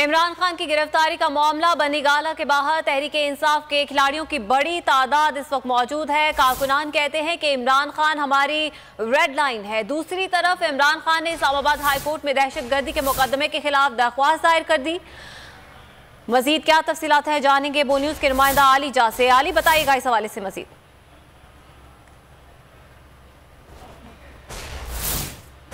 इमरान खान की गिरफ्तारी का मामला बनी गाला के बाहर तहरीक-ए-इंसाफ के खिलाड़ियों की बड़ी तादाद इस वक्त मौजूद है। कारकुनान कहते हैं कि इमरान खान हमारी रेड लाइन है। दूसरी तरफ इमरान खान ने इस्लामाबाद हाई कोर्ट में दहशतगर्दी के मुकदमे के खिलाफ दरख्वास्त दायर कर दी। मजीद क्या तफसीलात हैं जानेंगे बो न्यूज के नुमाइंदा आली जा से। आली बताइएगा इस हवाले से मजीद।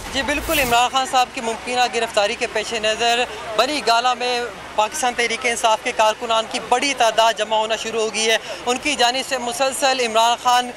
जी बिल्कुल, इमरान खान साहब की मुमकिन गिरफ्तारी के पेश नज़र बनी गाला में पाकिस्तान तहरीक-ए-इंसाफ के कारकुनान की बड़ी तादाद जमा होना शुरू हो गई है। उनकी जानिब से मुसलसल इमरान खान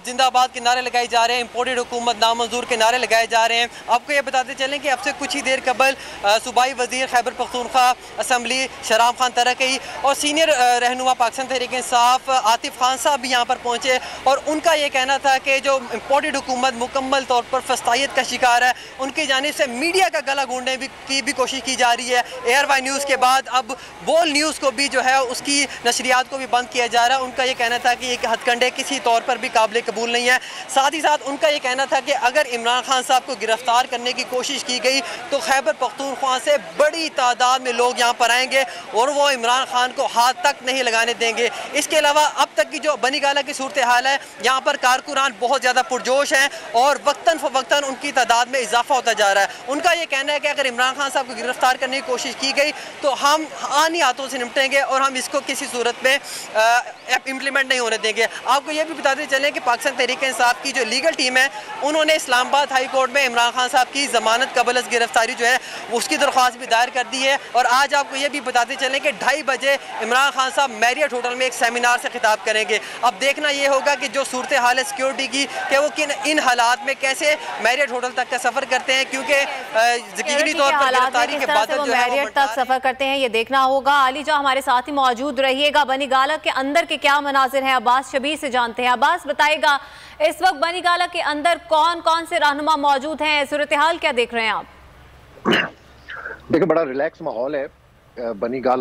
जिंदाबाद के नारे लगाए जा रहे हैं, इम्पोर्टेड हुकूमत नामंजूर के नारे लगाए जा रहे हैं। आपको ये बताते चलें कि अब से कुछ ही देर कबल सूबाई वजीर खैबर पख्तूनख्वा असम्बली शहराम खान तरक़ई और सीनियर रहनुमा पाकिस्तान तहरीक-ए-इंसाफ आतिफ खान साहब भी यहाँ पर पहुँचे और उनका ये कहना था कि जो इम्पोर्टेड हुकूमत मुकम्मल तौर पर फस्तायत का शिकार है, उनकी जानिब से मीडिया का गला घोंटने की भी कोशिश की जा रही है। एयरवाई न्यूज़ के बाद अब बोल न्यूज़ को भी जो है उसकी नशरियात को भी बंद किया जा रहा है। उनका ये कहना था कि ये हथकंडे किसी तौर पर भी काबिल कबूल नहीं है। साथ ही साथ उनका ये कहना था कि अगर इमरान खान साहब को गिरफ्तार करने की कोशिश की गई तो खैबर पख्तूनख्वा से बड़ी तादाद में लोग यहाँ पर आएंगे और वो इमरान खान को हाथ तक नहीं लगाने देंगे। इसके अलावा अब तक की जो बनी गाला की सूरत हाल है, यहाँ पर कारकुनान बहुत ज़्यादा पुरजोश हैं और वक्तन फ़वक्तन उनकी तादाद में इजाफा होता जा रहा है। उनका ये कहना है कि अगर इमरान खान साहब को गिरफ्तार करने की कोशिश की गई तो हम आनी हाथों से निपटेंगे और हम इसको किसी सूरत में इम्प्लीमेंट नहीं होने देंगे। आपको ये भी बताते चलें कि पाकिस्तान तहरीक-ए-इंसाफ की जो लीगल टीम है, उन्होंने इस्लामाबाद हाई कोर्ट में इमरान खान साहब की ज़मानत कबल अज़ गिरफ्तारी जो है उसकी दरख्वास्त भी दायर कर दी है। और आज आपको ये भी बताते चलें कि 2:30 बजे इमरान खान साहब मैरियट होटल में एक सेमिनार से खिताब करेंगे। अब देखना ये होगा कि जो सूरत हाल है सिक्योरिटी की, कि वो इन हालात में कैसे मैरियट होटल तक का सफ़र करते हैं, क्योंकि यकीनी तौर पर गिरफ्तारी के बाद जो है मैरियट तक सफ़र करते हैं, ये देखना होगा। आली जा हमारे साथ ही मौजूद रहिएगा। बनी गाला के अंदर के क्या मनाजिर हैं, अब्बास शबीर से जानते हैं। अब्बास बताएगा इस वक्त बनी गाला के अंदर कौन कौन से रहनुमा मौजूद हैं, सूरत हाल क्या देख रहे हैं आप? देखिए, बड़ा रिलैक्स माहौल है बनी गाला